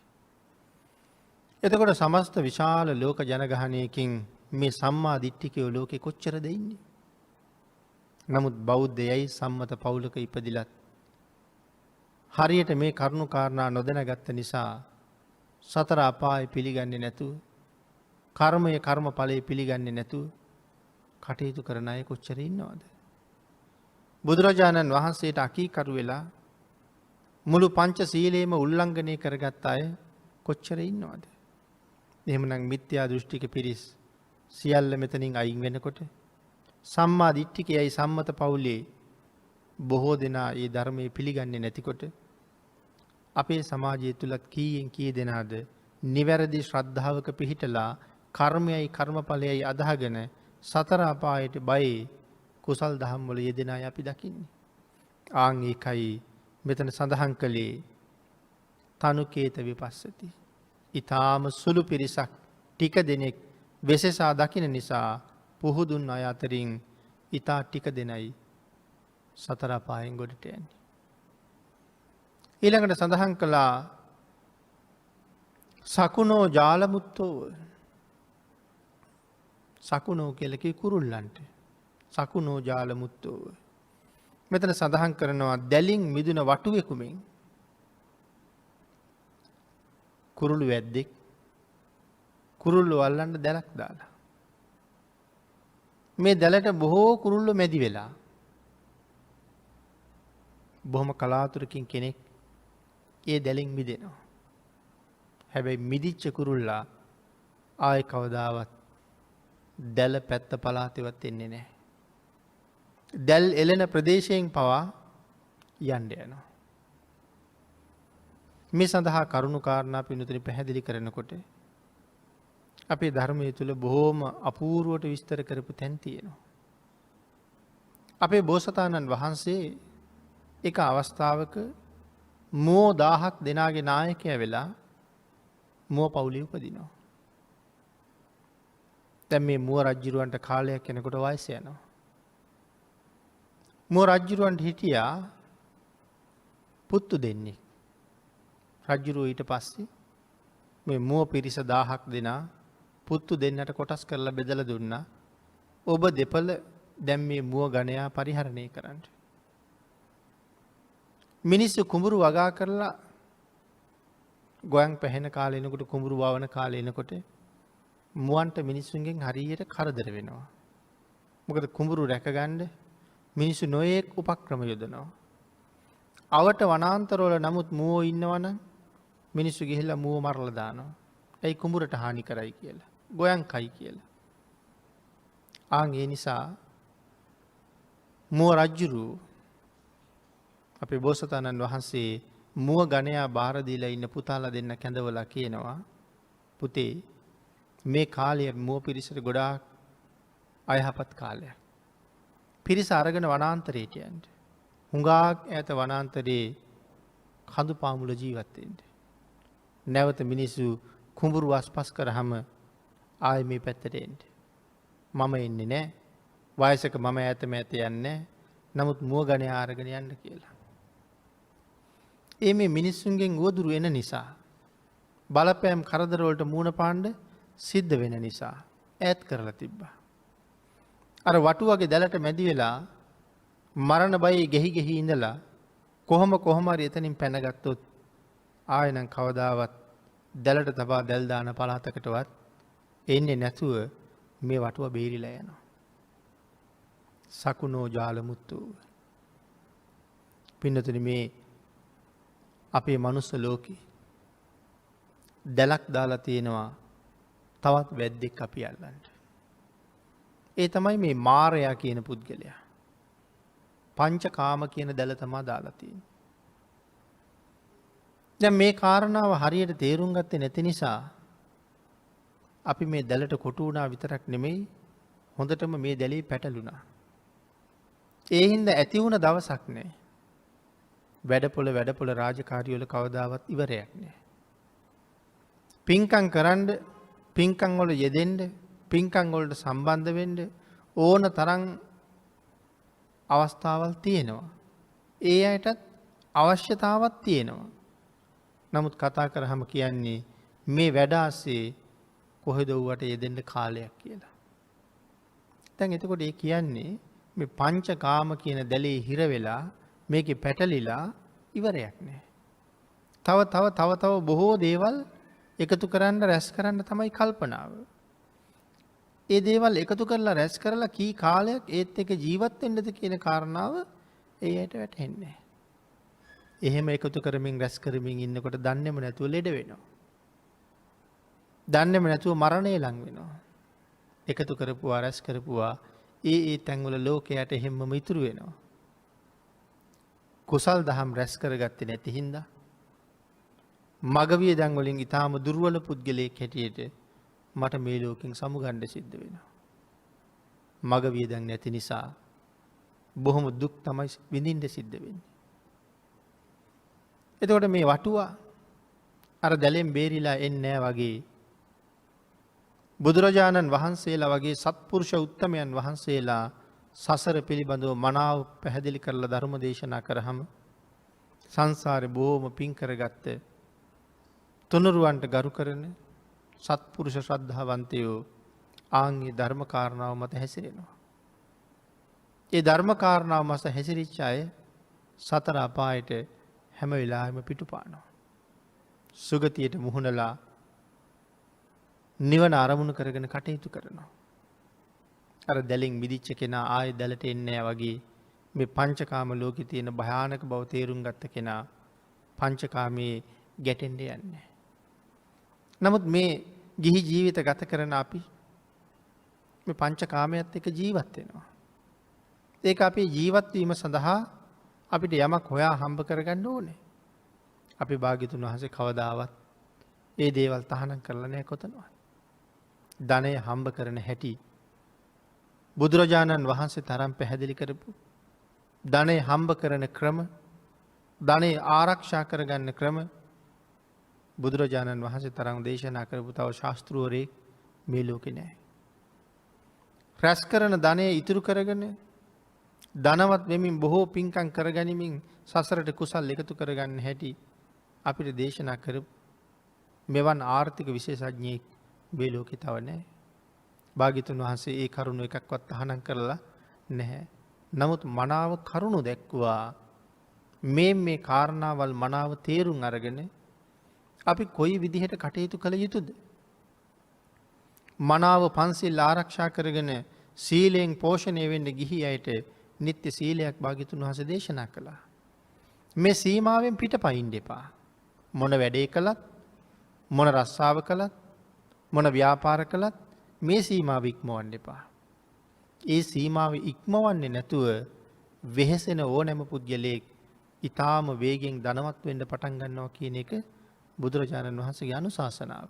එතකොට සමස්ත විශාල ලෝක ජනගහනයකින් මේ සම්මා දිට්ඨිකයෝ ලෝකෙ කොච්චරද ඉන්නේ? නමුත් බෞද්ධයයි සම්මත පවුලක ඉපදිලත් හරියට මේ කරුණු කාරණා නොදැනගත්ත නිසා සතර අපාය පිළිගන්නේ නැතුව, කර්මය කර්මඵලයේ පිළිගන්නේ නැතුව කටයුතු කරන අය කොච්චර ඉන්නවද? බුදුරජාණන් වහන්සේට අකීකරු වෙලා මුළු පංච සීලේම උල්ලංඝනය කරගත් අය කොච්චර ඉන්නවද? එහෙමනම් මිත්‍යා දෘෂ්ටික පිරිස් සියල්ල මෙතනින් අයින් වෙනකොට සම්මා දිට්ඨිකයයි සම්මත පවුලේ බොහෝ දෙනා ඒ ධර්මයේ පිළිගන්නේ නැතිකොට අපේ සමාජය තුලත් කීයෙන් කී දෙනාද නිවැරදි ශ්‍රද්ධාවක පිහිටලා කර්මයයි කර්මඵලයයි අදහගෙන සතර අපායට බයි කුසල් දහම් වල යෙදෙන අය අපි දකින්නේ. ආන් ඒකයි මෙතන සඳහන් කළේ තනුකේත විපස්සති. ඊ타ම සුළු පිරිසක් ටික දෙනෙක් වෙසසා දකින නිසා පුහුදුන් අය අතරින් ඊතා ටික දෙනයි සතර අපායෙන් ගොඩට යන්නේ. ඊළඟට සඳහන් කළා සකුණෝ ජාලමුත්තෝ. සකුණෝ කියලා කිය කුරුල්ලන්ට. සකුණෝ ජාලමුත්තෝ. මෙතන සඳහන් කරනවා දැලින් මිදුන වටුවෙකුමින් කුරුළු වැද්දෙක් කුරුල්ලෝ අල්ලන්න දැලක් දාලා. මේ දැලට බොහෝ කුරුල්ලෝ මැදි වෙලා බොහොම කලාතුරකින් කෙනෙක් ඒ දැලින් මිදෙනවා. හැබැයි මිදිච්ච කුරුල්ලා ආයෙ කවදාවත් දැල පැත්ත පළාතෙවත් එන්නේ නැහැ. දැල් එළෙන ප්‍රදේශයෙන් පවා යන්න යනවා. මේ සඳහා කරුණු කාරණා පිළිතුරු පැහැදිලි කරනකොට අපේ ධර්මයේ තුල බොහෝම අපූර්වට විස්තර කරපු තැන් තියෙනවා. අපේ බෝසතාණන් වහන්සේ එක අවස්ථාවක මුව 1000ක් දෙනාගේ නායකයා වෙලා මුව පවුලේ උපදිනවා. දැන් මේ මුව රජුරවන්ට කාලයක් යනකොට වයස යනවා. මුව රජුරවන්ට හිටියා පුත්තු දෙන්නේ. රජුරෝ ඊට පස්සේ මේ මුව පිරිස 1000ක් දෙනා පුත්තු දෙන්නට කොටස් කරලා බෙදලා දුන්නා. ඔබ දෙපළ දැන් මේ මුව ගණයා පරිහරණය කරන්න. මිනිස්සු කුඹුරු වගා කරලා ගොයන් පැහෙන කාලේ එනකොට කුඹුරු වවන කාලේ එනකොට මුවන්ට මිනිස්සුන්ගෙන් හරියට කරදර වෙනවා. මොකද කුඹුරු රැකගන්න මිනිස්සු නොයෙක් උපක්‍රම යොදනවා. අවට වනාන්තරවල නමුත් මුවෝ ඉන්නවනම් මිනිස්සු ගිහිල්ලා මුව මරලා දානවා. ඇයි කුඹුරට හානි කරයි කියලා. ගොයන් කයි කියලා. ආන් ඒ නිසා මුව රජුරු අපේ බෝසතාණන් වහන්සේ මුව ගණයා බාර දීලා ඉන්න පුතාලා දෙන්න කැඳවලා කියනවා පුතේ මේ කාලය මුව පිරිසට ගොඩාක් අයහපත් කාලයක්. පිරිස අරගෙන වනාන්තරයට යන්න. හුඟක් ඈත වනාන්තරයේ කඳු පාමුල ජීවත් වෙන්න. නැවත මිනිස්සු කුඹුරු වස්පස් කරාම ආයේ මේ පැත්තට එන්න. මම එන්නේ නැහැ. වයසක මම ඈත මෑත යන්නේ. නමුත් මුව ගණයා අරගෙන යන්න කියලා. මේ මිනිස්සුන්ගෙන් උවදුරු එන නිසා බලපෑම් කරදර වලට මූණ පාන්න සිද්ධ වෙන නිසා ඈත් කරලා තිබ්බා. අර වටුවගේ දැලට මැදි වෙලා මරණ බයේ ගෙහි ඉඳලා කොහොම හරි එතනින් පැනගත්තොත් ආයෙනම් කවදාවත් දැලට තබා දැල් දාන පළාතකටවත් එන්නේ නැතුව මේ වටුව බේරිලා යනවා. සකුනෝ ජාලමුත්තු. පින්නතුනි මේ අපේ මනුස්ස ලෝකේ දැලක් දාලා තියෙනවා තවත් වැද්දෙක් අපි අල්ලන්න. ඒ තමයි මේ මාරයා කියන පුද්ගලයා. පංචකාම කියන දැල තමා දාලා තියෙන්නේ. දැන් මේ කාරණාව හරියට තේරුම් ගත්තේ නැති නිසා අපි මේ දැලට කොටු වුණා විතරක් නෙමෙයි හොඳටම මේ දැලේ පැටලුණා. ඒ හින්දා ඇති වුණ දවසක් නැහැ. වැඩපොළ රාජකාරී වල කවදාවත් ඉවරයක් නැහැ. පින්කම් කරන්න, පින්කම් වල යෙදෙන්න, පින්කම් වලට සම්බන්ධ වෙන්න ඕන තරම් අවස්ථාවල් තියෙනවා. ඒ අයටත් අවශ්‍යතාවක් තියෙනවා. නමුත් කතා කරාම කියන්නේ මේ වැඩ ආසේ කොහෙද වුවට යෙදෙන්න කාලයක් කියලා. දැන් එතකොට ඒ කියන්නේ මේ පංචකාම කියන දැලේ හිර වෙලා මේකේ පැටලිලා ඉවරයක් නැහැ. තව බොහෝ දේවල් එකතු කරන්න රැස් කරන්න තමයි කල්පනාව. ඒ දේවල් එකතු කරලා රැස් කරලා කී කාලයක් ඒත් එක ජීවත් වෙන්නද කියන කාරණාව ඒ ඇයට වැටහෙන්නේ නැහැ. එහෙම එකතු කරමින් රැස් කරමින් ඉන්නකොට දන්නේම නැතුව ලෙඩ වෙනවා. දන්නේම නැතුව මරණය ලං වෙනවා. එකතු කරපුවා රැස් කරපුවා ඒ තැන්වල ලෝකයට හැමම ඉතුරු වෙනවා. කුසල් දහම් රැස් කරගත්තේ නැති හින්දා මගවිය දන් වලින් ඊටාම දුර්වල පුද්ගලයෙක් හැටියට මට මේ ලෝකෙන් සමුගන්න සිද්ධ වෙනවා. මගවිය දන් නැති නිසා බොහොම දුක් තමයි විඳින්න සිද්ධ වෙන්නේ. එතකොට මේ වටුවා අර දැලෙන් බේරිලා එන්නේ වගේ බුදුරජාණන් වහන්සේලා වගේ සත්පුරුෂ උත්තමයන් වහන්සේලා සසර පිළිබඳව මනාව පැහැදිලි කරලා ධර්ම දේශනා කරාම සංසාරේ බොහොම පින් කරගත්ත තුනුරුවන්ට ගරු කරන සත්පුරුෂ ශ්‍රද්ධාවන්තයෝ ආන්ගේ ධර්ම කාරණාව මත හැසිරෙනවා. ඒ ධර්ම කාරණාව මත හැසිරිච්ච අය සතර අපායට හැම වෙලාවෙම පිටුපානවා. සුගතියට මුහුණලා නිවන අරමුණු කරගෙන කටයුතු කරනවා. අර දැලින් මිදිච්ච කෙනා ආයෙ දැලට එන්නේ වගේ මේ පංචකාම ලෝකේ තියෙන භයානක බව තේරුම් ගත්ත කෙනා පංචකාමයේ ගැටෙන්න යන්නේ. නමුත් මේ ගිහි ජීවිත ගත කරන අපි මේ පංචකාමයට එක්ක ජීවත් වෙනවා. ඒක අපේ ජීවත් වීම සඳහා අපිට යමක් හොයා හම්බ කරගන්න ඕනේ. අපි භාග්‍යතුන් වහන්සේ කවදාවත් ඒ දේවල් තහනම් කරලා නැහැ කොතනවත්. ධනය හම්බ කරන හැටි බුදුරජාණන් වහන්සේ තරම් පැහැදිලි කරපු ධනය හම්බ කරන ක්‍රම ධනය ආරක්ෂා කරගන්න ක්‍රම බුදුරජාණන් වහන්සේ තරම් දේශනා කරපු තව ශාස්තෘවරයෙක් මේ ලෝකේ නැහැ. රැස් කරන ධනය ඉතුරු කරගෙන ධනවත් වෙමින් බොහෝ පින්කම් කරගනිමින් සසරට කුසල් එකතු කරගන්න හැටි අපිට දේශනා කරපු මෙවන් ආර්ථික විශේෂඥයෙක් මේ ලෝකේ තව නැහැ. භාග්‍යතුන් වහන්සේ ඒ කරුණු එකක්වත් අහනම් කරලා නැහැ. නමුත් මනාව කරුණු දැක්වුවා මේ කාරණාවල් මනාව තේරුම් අරගෙන අපි කොයි විදිහට කටයුතු කළ යුතුද? මනාව පන්සිල් ආරක්ෂා කරගෙන සීලයෙන් පෝෂණය වෙන්න ගිහි අයට නිත්‍ය සීලයක් භාග්‍යතුන් වහන්සේ දේශනා කළා. මේ සීමාවෙන් පිටපයින් එපා. මොන වැඩේ කළත්, මොන රස්සාව කළත්, මොන ව්‍යාපාර කළත් මේ සීමාව ඉක්මවන්න එපා. ඒ සීමාව ඉක්මවන්නේ නැතුව වෙහෙසෙන ඕනෑම පුද්ගලයෙක් ඊටාම වේගෙන් ධනවත් වෙන්න පටන් ගන්නවා කියන එක බුදුරජාණන් වහන්සේගේ අනුශාසනාව.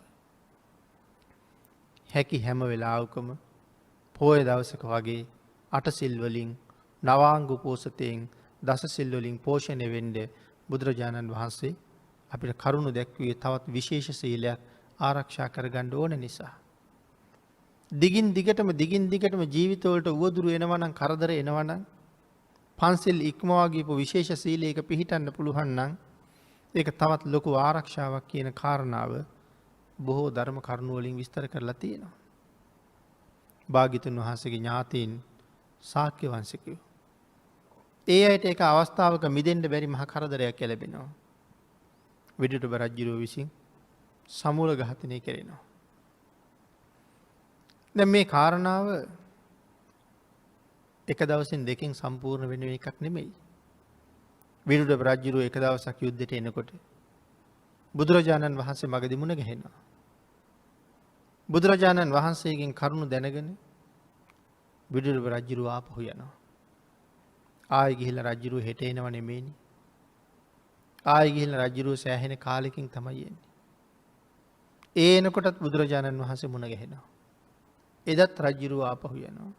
හැකි හැම වෙලාවකම පොය දවසක වගේ අටසිල් වලින් නවාංග උපෝසතයෙන් දසසිල් වලින් පෝෂණය වෙන්න බුදුරජාණන් වහන්සේ අපිට කරුණු දැක්වුවේ තවත් විශේෂ සීලයක් ආරක්ෂා කරගන්න ඕන නිසා. දිගින් දිගටම ජීවිතවලට උවදුරු එනවා නම්, කරදර එනවා නම්, පන්සිල් ඉක්මවා ගියපු විශේෂ සීලයක පිහිටන්න පුළුවන් නම් ඒක තවත් ලොකු ආරක්ෂාවක් කියන කාරණාව බොහෝ ධර්ම කරුණු වලින් විස්තර කරලා තියෙනවා. භාග්‍යතුන් වහන්සේගේ ඥාතීන් ශාක්‍ය වංශිකයෝ. ඒ අයට ඒක අවස්ථාවක මිදෙන්න බැරි මහ කරදරයක් ලැබෙනවා. විදුටුබ රජුරුව විසින් සමූල ඝාතනය කෙරෙනවා. දැන් මේ කාරණාව එක දවසින් දෙකෙන් සම්පූර්ණ වෙන එකක් නෙමෙයි. විදුටුබ රජුරුව එක දවසක් යුද්ධයට එනකොට බුදුරජාණන් වහන්සේ මගදී මුණ ගැහෙනවා. බුදුරජාණන් වහන්සේගෙන් කරුණු දැනගෙන විදුටුබ රජුරුව ආපහු යනවා. ආයෙ ගිහිල්ලා රජුරුව හෙට එනව නෙමෙයිනේ. ආයෙ ගිහිල්ලා රජුරුව සෑහෙන කාලෙකින් තමයි එන්නේ. ඒ එනකොටත් බුදුරජාණන් වහන්සේ මුණ ගැහෙනවා. එදත් රජුරුව ආපහු යනවා.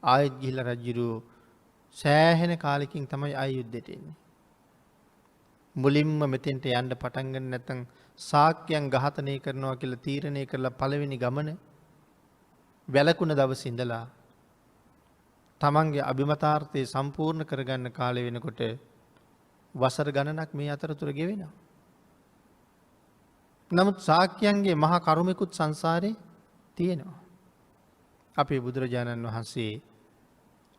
ආයෙත් ගිහිල්ලා රජුරුව සෑහෙන කාලෙකින් තමයි ආයෙ යුද්ධෙට එන්නේ. මුලින්ම මෙතෙන්ට යන්න පටන් ගන්න නැත්නම් ශාක්‍යයන් ඝාතනය කරනවා කියලා තීරණය කරලා පළවෙනි ගමන වැළකුණ දවසේ ඉඳලා තමන්ගේ අභිමතාර්ථය සම්පූර්ණ කරගන්න කාලය වෙනකොට වසර ගණනක් මේ අතරතුර ගෙවෙනවා. නමුත් ශාක්‍යයන්ගේ මහා කරුමෙකුත් සංසාරේ තියෙනවා. අපේ බුදුරජාණන් වහන්සේ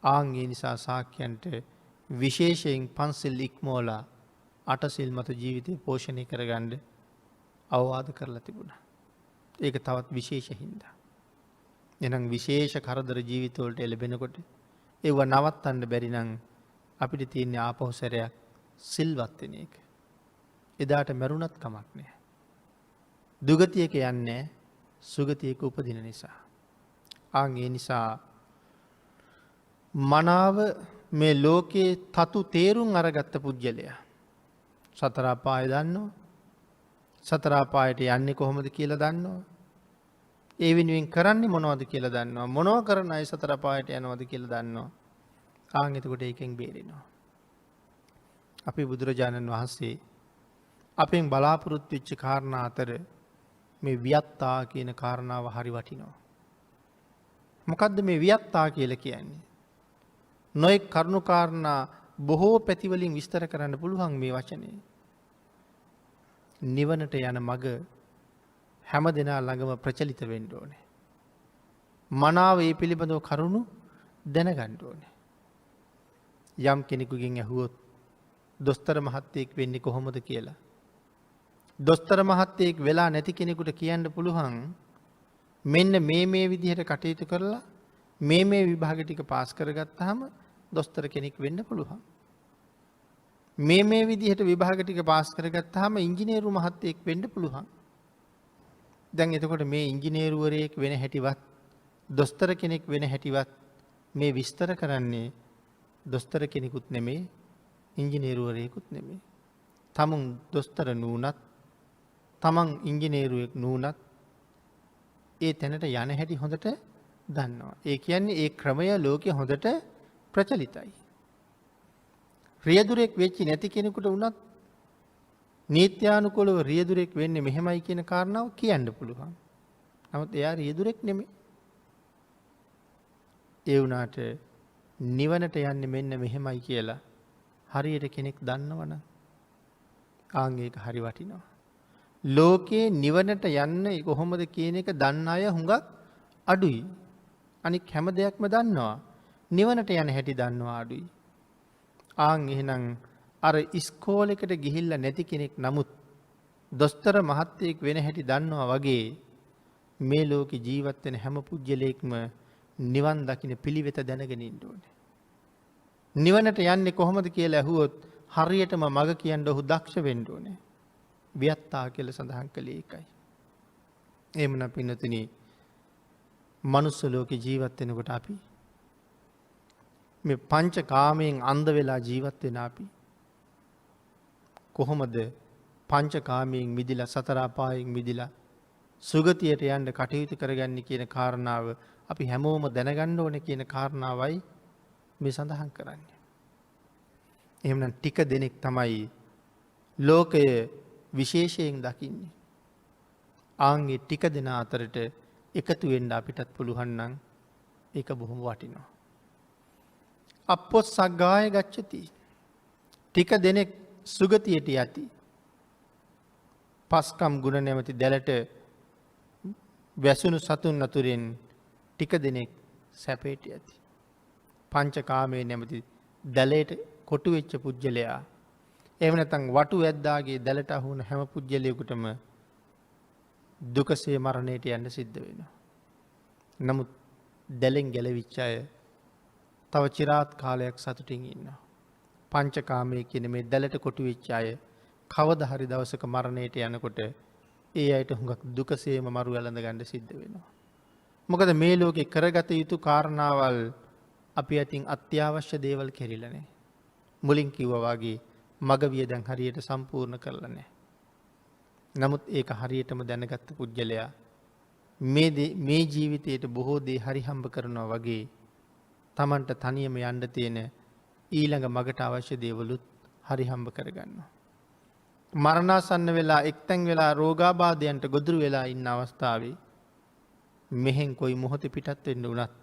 ආන් ඒ නිසා ශාක්‍යයන්ට විශේෂයෙන් පන්සිල් ඉක්මෝලා අටසිල් මත ජීවිතය පෝෂණය කරගන්න අවවාද කරලා තිබුණා. ඒක තවත් විශේෂ හින්දා. එහෙනම් විශේෂ කරදර ජීවිතවලට එළඹෙනකොට ඒව නවත්තන්න බැරි නම් අපිට තියෙන ආපහු සැරයක් සිල්වත් වෙන එක. එදාට මරුණත් කමක් නැහැ. දුගතියක යන්නේ සුගතියක උපදින නිසා. ආන් ඒ නිසා මනාව මේ ලෝකයේ තතු තේරුම් අරගත්ත පුජ්‍යලයා සතර අපාය දන්නවා. සතර අපායට යන්නේ කොහොමද කියලා දන්නවා. ඒ වෙනුවෙන් කරන්නේ මොනවද කියලා දන්නවා. මොනව කරන අය සතර අපායට යනවද කියලා දන්නවා. ආන් එතකොට ඒකෙන් බේරෙනවා. අපේ බුදුරජාණන් වහන්සේ අපෙන් බලාපොරොත්තු වෙච්ච කාරණා අතර මේ වියත්තා කියන කාරණාව හරි වටිනවා. මොකද්ද මේ වියත්තා කියලා කියන්නේ? නොයෙක් කරුණු කාරණා බොහෝ පැතිවලින් විස්තර කරන්න පුළුවන් මේ වචනේ. නිවනට යන මඟ හැම දෙනා ළඟම ප්‍රචලිත වෙන්න ඕනේ. මනාව ඒ පිළිබඳව කරුණු දැනගන්න ඕනේ. යම් කෙනෙකුගෙන් ඇහුවොත් දොස්තර මහත්තයෙක් වෙන්නේ කොහොමද කියලා. දොස්තර මහත්තයෙක් වෙලා නැති කෙනෙකුට කියන්න පුළුවන් මෙන්න මේ විදිහට කටයුතු කරලා මේ විභාග ටික පාස් කරගත්තාම දොස්තර කෙනෙක් වෙන්න පුළුවන්. මේ විදිහට විභාග ටික පාස් කරගත්තාම ඉංජිනේරු මහත්තයෙක් වෙන්න පුළුවන්. දැන් එතකොට මේ ඉංජිනේරුවරයෙක් වෙන හැටිවත් දොස්තර කෙනෙක් වෙන හැටිවත් මේ විස්තර කරන්නේ දොස්තර කෙනෙකුත් නෙමේ ඉංජිනේරුවරයෙකුත් නෙමේ. තමුන් දොස්තර නූනත් තමන් ඉංජිනේරුවෙක් නූනත් ඒ තැනට යන හැටි හොඳට දන්නවා. ඒ කියන්නේ ඒ ක්‍රමය ලෝකෙ හොඳට ප්‍රචලිතයි. රියදුරෙක් වෙච්චි නැති කෙනෙකුට වුණත් නීත්‍යානුකූලව රියදුරෙක් වෙන්නේ මෙහෙමයි කියන කාරණාව කියන්න පුළුවන්. නමුත් එයා රියදුරෙක් නෙමෙයි. ඒ වුණාට නිවනට යන්නේ මෙන්න මෙහෙමයි කියලා හරියට කෙනෙක් දන්නවනම් ආන් ඒක හරි වටිනවා. ලෝකේ නිවනට යන්න කොහොමද කියන එක දන්න අය හුඟක් අඩුයි. අනික හැම දෙයක්ම දන්නවා. නිවනට යන හැටි දන්නවා අඩුයි. ආන් එහෙනම් අර ඉස්කෝලෙකට ගිහිල්ලා නැති කෙනෙක් නමුත් දොස්තර මහත්තයෙක් වෙන හැටි දන්නවා වගේ මේ ලෝකේ ජීවත් වෙන හැම පුජ්‍යලයක්ම නිවන් දකින්න පිළිවෙත දැනගෙන ඉන්න ඕනේ. නිවනට යන්නේ කොහොමද කියලා ඇහුවොත් හරියටම මග කියන්න ඔහු දක්ෂ වෙන්න ඕනේ. වියත්තා කියලා සඳහන් කළේ ඒකයි. එහෙමනම් පින්නතුනි මනුස්ස ලෝකේ ජීවත් වෙනකොට අපි මේ පංචකාමයෙන් අන්ධ වෙලා ජීවත් වෙන අපි කොහොමද පංචකාමයෙන් මිදිලා සතර අපායෙන් මිදිලා සුගතියට යන්න කටයුතු කරගන්නේ කියන කාරණාව අපි හැමෝම දැනගන්න ඕනේ කියන කාරණාවයි මේ සඳහන් කරන්නේ. එහෙමනම් ටික දෙනෙක් තමයි ලෝකය විශේෂයෙන් දකින්නේ. ආන්ගේ ටික දෙනා අතරට එකතු වෙන්න අපිටත් පුළුවන් නම් ඒක බොහොම වටිනවා. අපොස්සග්ගාය ගච්ඡති. ටික දෙනෙක් සුගතියට යති. පස්කම් ගුණ නැමැති දැලට වැසුණු සතුන් අතුරෙන් ටික දෙනෙක් සැපයට යති. පංචකාමයේ නැමැති දැලයට කොටු වෙච්ච පුජ්‍යලයා එහෙම නැත්නම් වටු වැද්දාගේ දැලට අහු වුණ හැම පුජ්‍යලයකටම දුකසේ මරණයට යන්න සිද්ධ වෙනවා. නමුත් දැලෙන් ගැලවිච්ච අය තව চিරාත් කාලයක් සතුටින් ඉන්නවා. පංචකාමයේ කියන මේ දැලට කොටු වෙච්ච අය කවදා හරි දවසක මරණයට යනකොට ඒ අයට හුඟක් දුකසේම මරු වැළඳ ගන්න සිද්ධ වෙනවා. මොකද මේ ලෝකේ කරගත යුතු කාරණාවල් අපි අතින් අත්‍යවශ්‍ය දේවල් කෙරිලා නැහැ. මුලින් කිව්වා වගේ මග වියදම් හරියට සම්පූර්ණ කරලා නැහැ. නමුත් ඒක හරියටම දැනගත්ත පුජ්‍යලයා මේ ජීවිතයේට බොහෝ දේ හරි හම්බ කරනවා වගේ Tamanට තනියම යන්න තියෙන ඊළඟ මගට අවශ්‍ය දේවලුත් හරි හම්බ කරගන්නවා. මරණාසන්න වෙලා එක්තැන් වෙලා රෝගාබාධයන්ට ගොදුරු වෙලා ඉන්න අවස්ථාවේ මෙහෙන් කොයි මොහොතේ පිටත් වෙන්න උනත්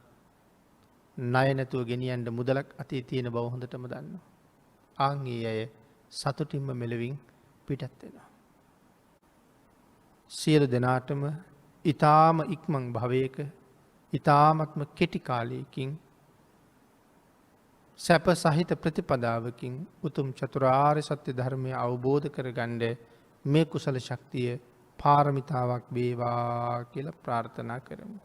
ණය නැතුව ගෙනියන්න මුදලක් අතේ තියෙන බව හොඳටම දන්නවා. ආන් ඒ අය සතුටින්ම මෙලවින් පිටත් වෙනවා. සියලු දෙනාටම ඊ타ම ඉක්මන් භවයක ඊ타මත්ම කෙටි කාලයකින් සැප සහිත ප්‍රතිපදාවකින් උතුම් චතුරාර්ය සත්‍ය ධර්මය අවබෝධ කරගන්න මේ කුසල ශක්තිය පාරමිතාවක් වේවා කියලා ප්‍රාර්ථනා කරමු.